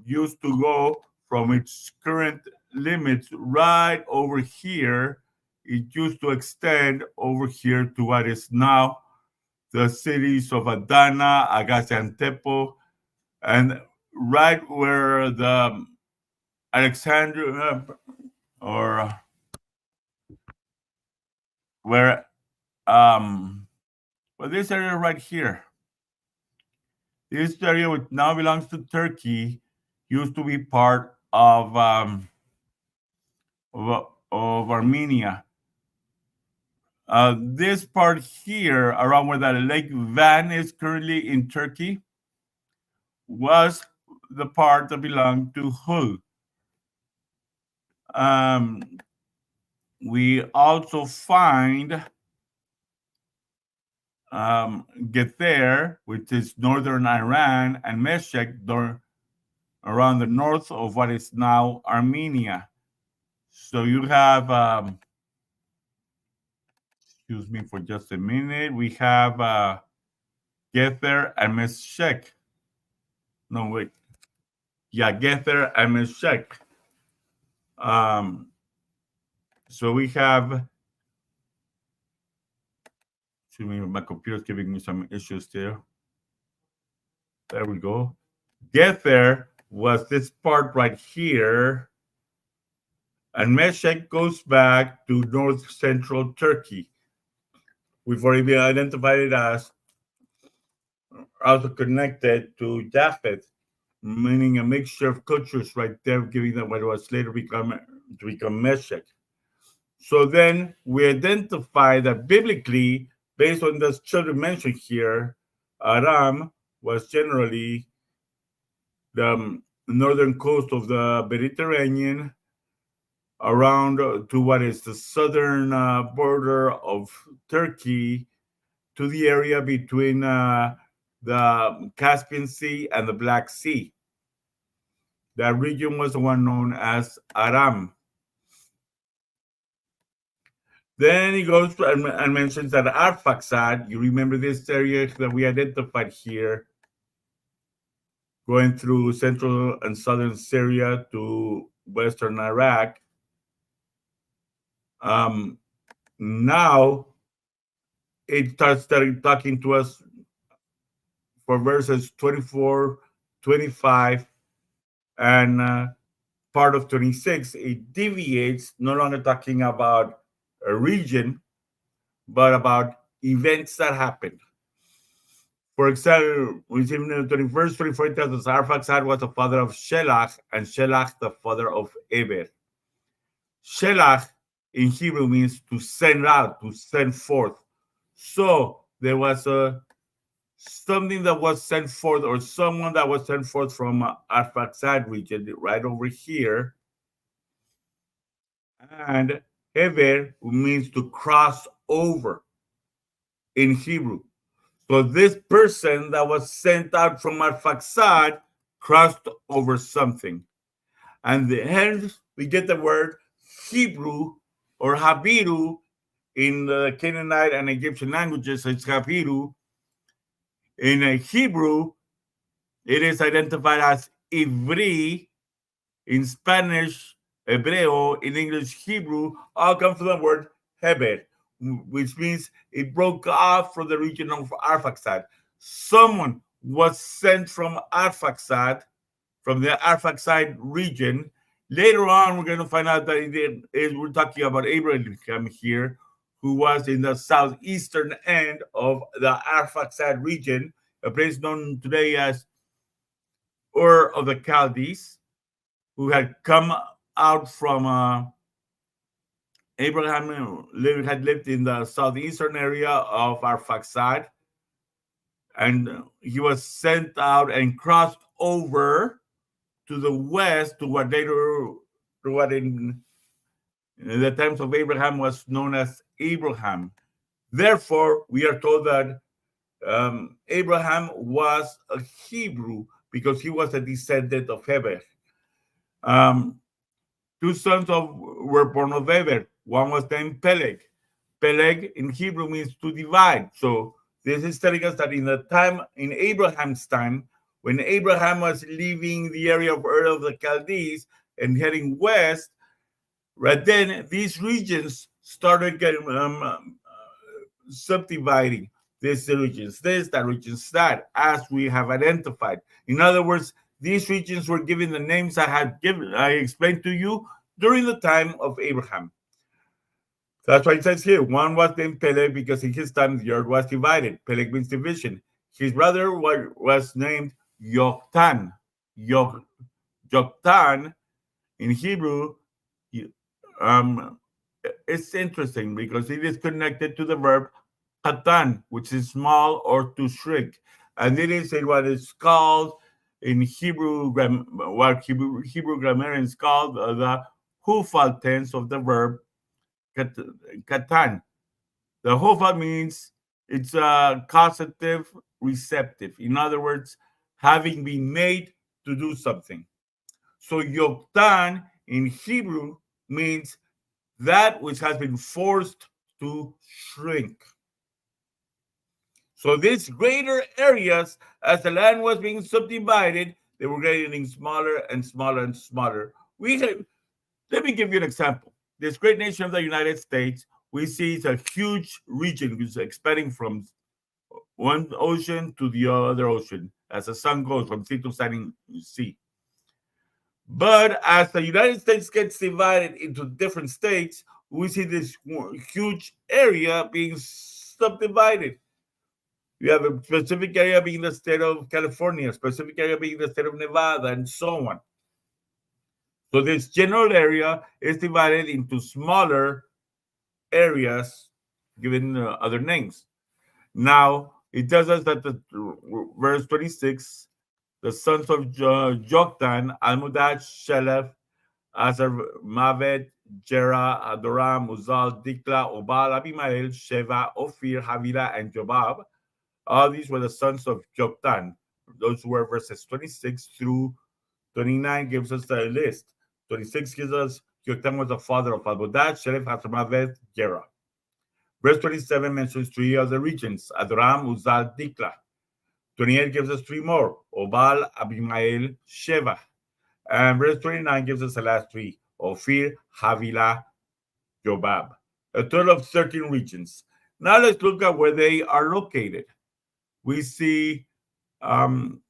S1: used to go from its current limits right over here. It used to extend over here to what is now the cities of Adana, Gaziantep, and right where the Alexandria or where well, this area right here, this area which now belongs to Turkey, used to be part of Armenia. This part here, around where the Lake Van is currently in Turkey, was the part that belonged to Hul. We also find Geter, which is northern Iran, and Meshech around the north of what is now Armenia. So you have, excuse me for just a minute, we have Geter and Meshech. No, wait. Yeah, Geter and Meshech. So we have, excuse me, my computer's giving me some issues there. There we go. Geter was this part right here, and Meshech goes back to north central Turkey. We've already identified it as also connected to Japhet, meaning a mixture of cultures right there, giving them what was later become Meshech. So then we identify that biblically, based on the children mentioned here, Aram was generally the northern coast of the Mediterranean, around to what is the southern border of Turkey, to the area between the Caspian Sea and the Black Sea. That region was the one known as Aram. Then he goes and mentions that Arphaxad, you remember this area that we identified here, going through central and southern Syria to western Iraq. Now it starts talking to us for verses 24, 25, and part of 26. It deviates, no longer talking about a region, but about events that happened. For example, we see in the 21st, 24 tells us Arphaxad was the father of Shelach, and Shelach the father of Eber. Shelach in Hebrew means to send out, to send forth. So there was something that was sent forth, or someone that was sent forth from Arphaxad region, right over here. And Eber means to cross over in Hebrew. So this person that was sent out from Arphaxad crossed over something. And hence we get the word Hebrew or Habiru in the Canaanite and Egyptian languages. It's Habiru. In Hebrew, it is identified as Ivri. In Spanish, Hebreo. In English, Hebrew. All come from the word Heber, which means it broke off from the region of Arphaxad. Someone was sent from Arphaxad, from the Arphaxad region. Later on, we're going to find out that we're talking about Abraham here, who was in the southeastern end of the Arphaxad region, a place known today as Ur of the Chaldees, who had come out from Abraham had lived in the southeastern area of Arphaxad, and he was sent out and crossed over to the west to what in the times of Abraham was known as Abraham. Therefore, we are told that Abraham was a Hebrew because he was a descendant of Heber. Two sons were born of Eber. One was named Peleg. Peleg in Hebrew means to divide. So this is telling us that in Abraham's time, when Abraham was leaving the area of Ur of the Chaldees and heading west, right then these regions started getting subdividing. These regions, that regions, that, as we have identified. In other words, these regions were given the names I explained to you during the time of Abraham. That's why it says here, one was named Peleg because in his time the earth was divided. Peleg means division. His brother was named Yoktan. Yoktan in Hebrew, it's interesting because it is connected to the verb katan, which is small or to shrink. And it is what is called in Hebrew, what Hebrew grammarians call the hufal tense of the verb katan. The hufal means it's a causative receptive. In other words, having been made to do something. So yoktan in Hebrew means that which has been forced to shrink. So these greater areas, as the land was being subdivided, they were getting smaller and smaller and smaller. Let me give you an example. This great nation of the United States, we see it's a huge region which is expanding from one ocean to the other ocean as the sun goes from sea to shining sea. But as the United States gets divided into different states, we see this huge area being subdivided. You have a specific area being the state of California, a specific area being the state of Nevada, and so on. So this general area is divided into smaller areas given other names. Now, it tells us that verse 26, the sons of Joktan, Almudad, Shelef, Azar, Mavet, Jera, Adoram, Uzal, Dikla, Obal, Abimael, Sheva, Ophir, Havila, and Jobab. All these were the sons of Joktan. Those were verses 26 through 29 gives us the list. 26 gives us Joktan was the father of Almudad, Shelef, Hazarmavet, Jera. Verse 27 mentions 3 other regions: Adoram, Uzal, Dikla. 28 gives us 3 more: Obal, Abimael, Sheva. And verse 29 gives us the last 3: Ophir, Havilah, Jobab. A total of 13 regions. Now let's look at where they are located. We see Almodad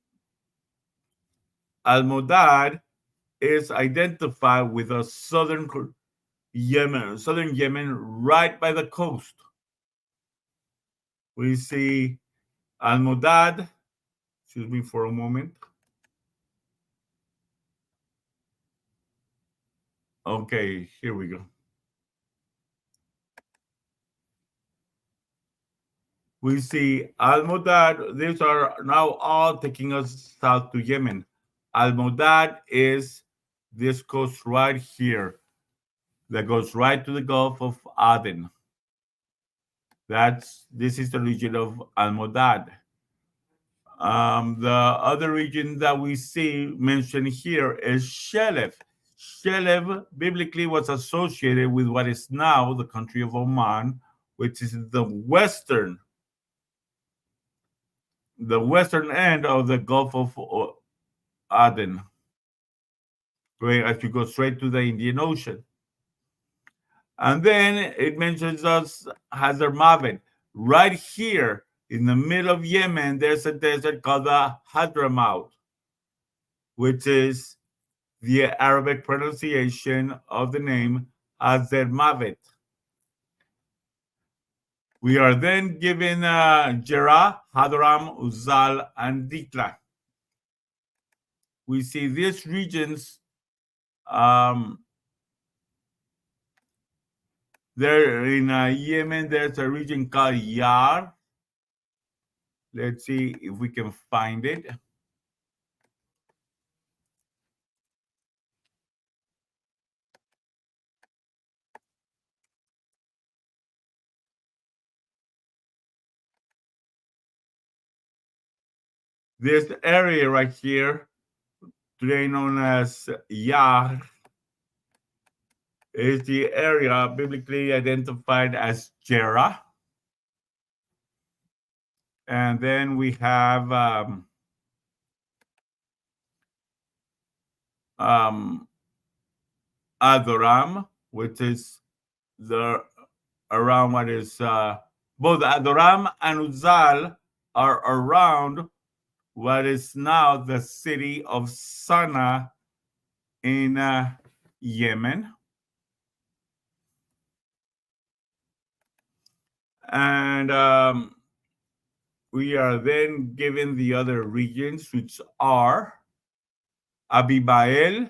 S1: is identified with a southern Yemen, right by the coast. We see Almodad. Excuse me for a moment. Okay, here we go. We see Almodad. These are now all taking us south to Yemen. Almodad is this coast right here that goes right to the Gulf of Aden. This is the region of Almodad. The other region that we see mentioned here is Shelev. Shelev biblically was associated with what is now the country of Oman, which is the western end of the Gulf of Aden. Where as you go straight to the Indian Ocean. And then it mentions us Hazar Mavet. Right here in the middle of Yemen, there's a desert called the Hadramaut, which is the Arabic pronunciation of the name Hazar Mavet. We are then given Jerah, Hadoram, Uzal, and Dikla. We see these regions there in Yemen. There's a region called Yar. Let's see if we can find it. This area right here, today known as Yar, is the area biblically identified as Jerah. And then we have Adoram, which is around what is both Adoram and Uzal are around what is now the city of Sana'a in Yemen. And we are then given the other regions, which are Abimael,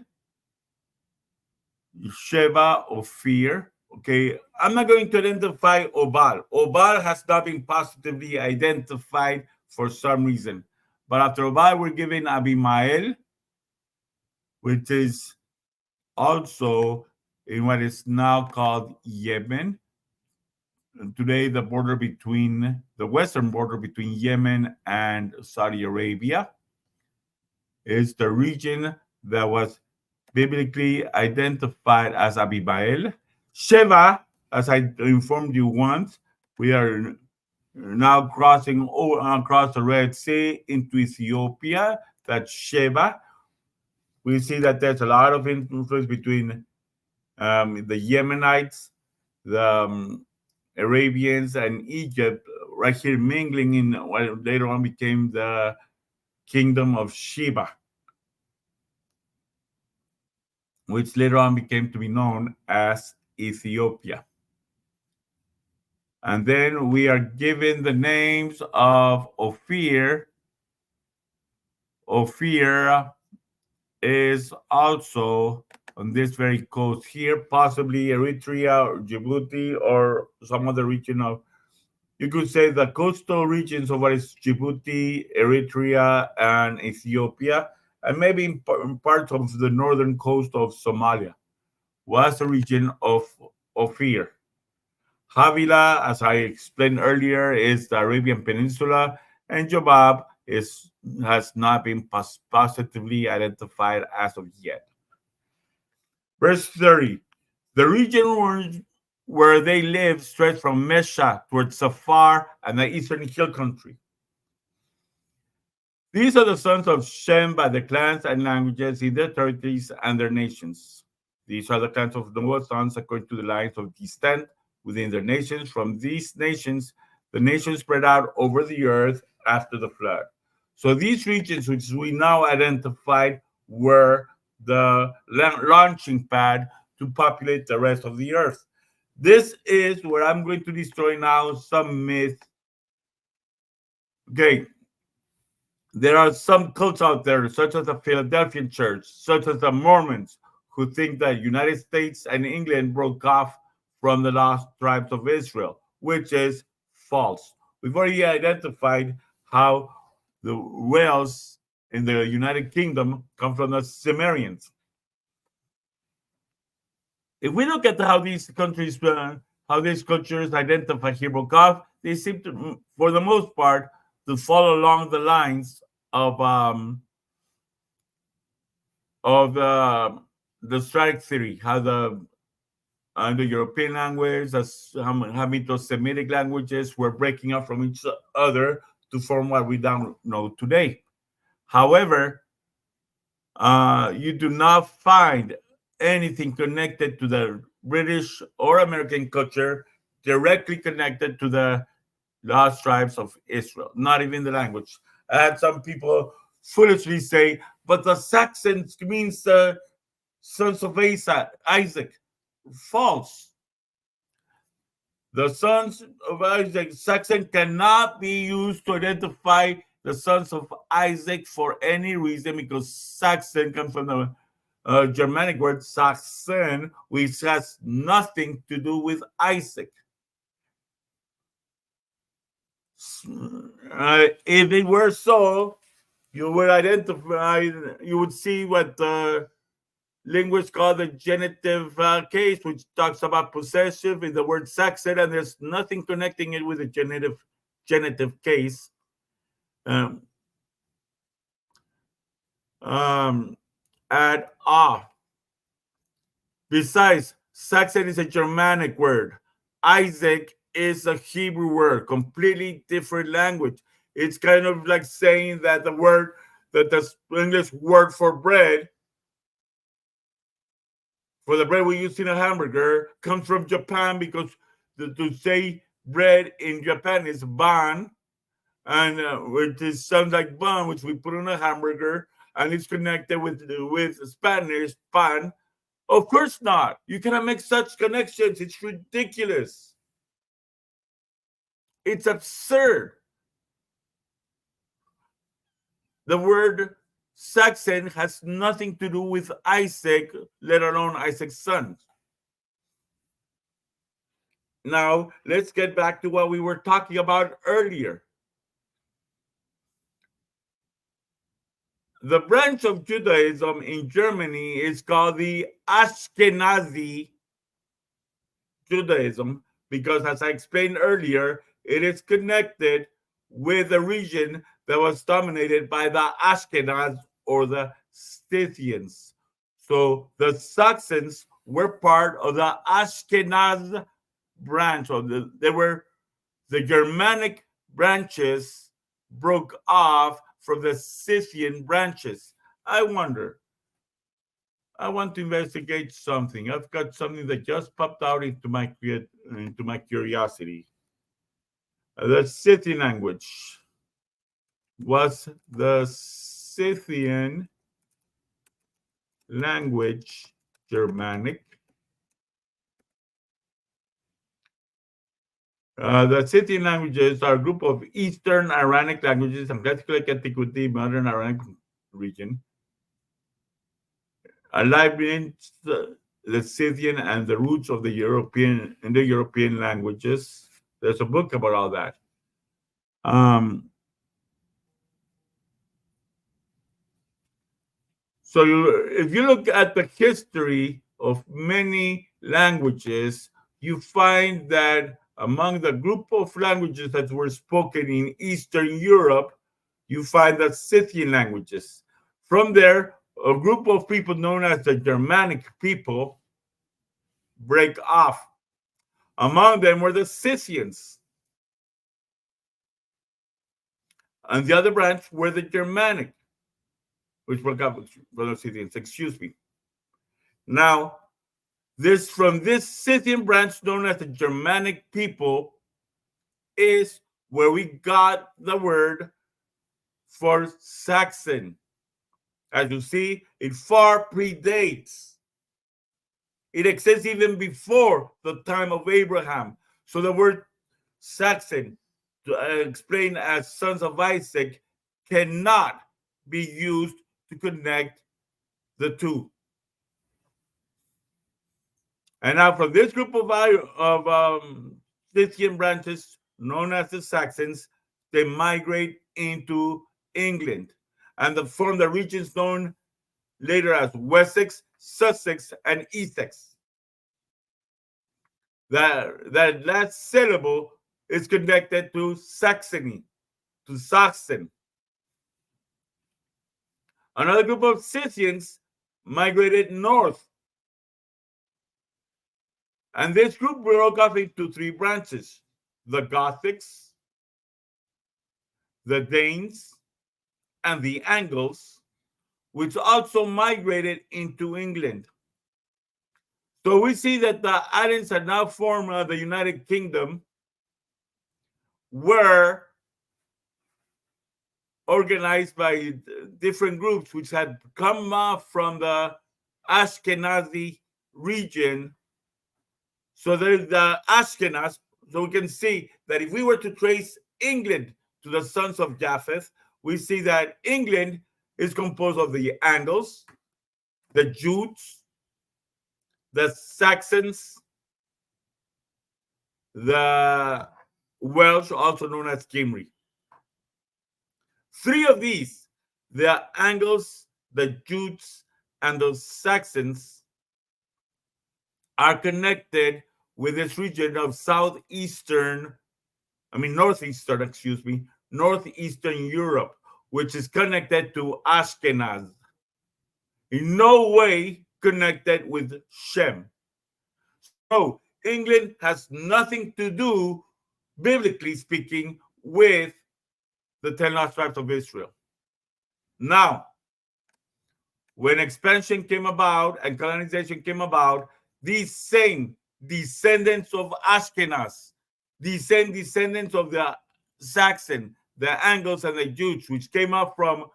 S1: Sheba, Ophir. Okay, I'm not going to identify Obal. Obal has not been positively identified for some reason. But after Obal, we're given Abimael, which is also in what is now called Yemen. Today, the western border between Yemen and Saudi Arabia is the region that was biblically identified as Abimael. Sheva, as I informed you once, we are now crossing across the Red Sea into Ethiopia. That's Sheva. We see that there's a lot of influence between the Yemenites, the Arabians, and Egypt, right here mingling in what later on became the Kingdom of Sheba, which later on became to be known as Ethiopia. And then we are given the names of Ophir. Ophir is also on this very coast here, possibly Eritrea or Djibouti or some other region of, you could say, the coastal regions of what is Djibouti, Eritrea, and Ethiopia, and maybe in parts of the northern coast of Somalia, was the region of Ophir. Havilah, as I explained earlier, is the Arabian Peninsula, and Jobab has not been positively identified as of yet. Verse 30, the region where they lived stretched from Mesha towards Safar and the eastern hill country. These are the sons of Shem by the clans and languages in their territories and their nations. These are the clans of Noah's sons according to the lines of descent within their nations. From these nations, the nations spread out over the earth after the flood. So these regions, which we now identified, were the launching pad to populate the rest of the earth. This is where I'm going to destroy now some myth. Okay, there are some cults out there, such as the Philadelphian Church, such as the Mormons, who think that United States and England broke off from the lost tribes of Israel, which is false. We've already identified how the Wales in the United Kingdom come from the Sumerians. If we look at how these countries, how these cultures identify Hebrew Gulf, they seem to, for the most part, to follow along the lines of the strike theory, how the European language, how Semitic languages were breaking up from each other to form what we now know today. However, you do not find anything connected to the British or American culture directly connected to the lost tribes of Israel, not even the language. I had some people foolishly say, but the Saxons means the sons of Isaac. False. The sons of Isaac, Saxon, cannot be used to identify the sons of Isaac for any reason, because Saxon comes from the Germanic word Saxon, which has nothing to do with Isaac. If it were so, you would identify, you would see what linguists call the genitive case, which talks about possessive in the word Saxon, and there's nothing connecting it with the genitive case. At ah. Besides, Saxon is a Germanic word. Isaac is a Hebrew word, completely different language. It's kind of like saying that the English word for bread, for the bread we use in a hamburger, comes from Japan, because to say bread in Japan is ban, and which sounds like bun, which we put on a hamburger, and it's connected with Spanish pan. Of course not. You cannot make such connections. It's ridiculous. It's absurd. The word Saxon has nothing to do with Isaac, let alone Isaac's sons. Now, let's get back to what we were talking about earlier. The branch of Judaism in Germany is called the Ashkenazi Judaism, because, as I explained earlier, it is connected with a region that was dominated by the Ashkenaz or the Scythians. So the Saxons were part of the Ashkenaz branch of the Germanic branches broke off from the Scythian branches. I want to investigate something. I've got something that just popped out into my curiosity. The Scythian language. Was the Scythian language Germanic? The Scythian languages are a group of Eastern Iranic languages and classical antiquity, modern Iranic region. Alive in the Scythian and the roots of the European languages. There's a book about all that. So if you look at the history of many languages, you find that among the group of languages that were spoken in Eastern Europe, you find the Scythian languages. From there, a group of people known as the Germanic people break off. Among them were the Scythians. And the other branch were the Germanic, which broke up from the Scythians, excuse me. Now, from this Scythian branch known as the Germanic people is where we got the word for Saxon. As you see, it far predates. It exists even before the time of Abraham. So the word Saxon, to explain as sons of Isaac, cannot be used to connect the two. And now from this group of Scythian branches known as the Saxons, they migrate into England and form the regions known later as Wessex, Sussex, and Essex. That last syllable is connected to Saxony, to Saxon. Another group of Scythians migrated north. And this group broke up into three branches: the Gothics, the Danes, and the Angles, which also migrated into England. So we see that the islands that now form the United Kingdom were organized by different groups which had come from the Ashkenazi region. So there's the Ashkenaz. So we can see that if we were to trace England to the sons of Japheth, we see that England is composed of the Angles, the Jutes, the Saxons, the Welsh, also known as Cymry. Three of these, the Angles, the Jutes, and the Saxons, are connected with this region of northeastern Europe, which is connected to Ashkenaz. In no way connected with Shem. So England has nothing to do, biblically speaking, with the 10 lost tribes of Israel. Now, when expansion came about and colonization came about, these same descendants of Ashkenaz, these same descendants of the Saxon, the Angles, and the Jutes, which came up from,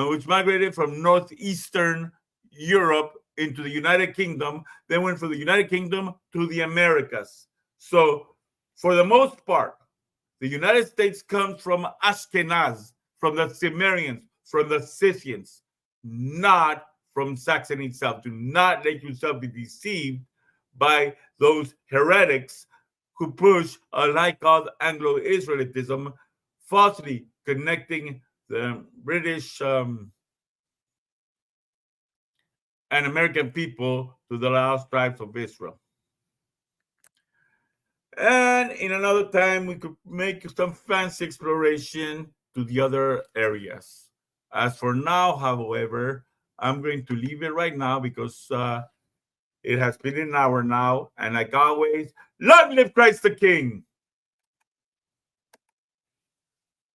S1: which migrated from northeastern Europe into the United Kingdom, then went from the United Kingdom to the Americas. So, for the most part, the United States comes from Ashkenaz, from the Cimmerians, from the Scythians, not from Saxony itself. Do not let yourself be deceived by those heretics who push a lie called Anglo-Israelitism, falsely connecting the British and American people to the lost tribes of Israel. And in another time, we could make some fancy exploration to the other areas. As for now, however, I'm going to leave it right now because it has been an hour now. And like always, long live Christ the King!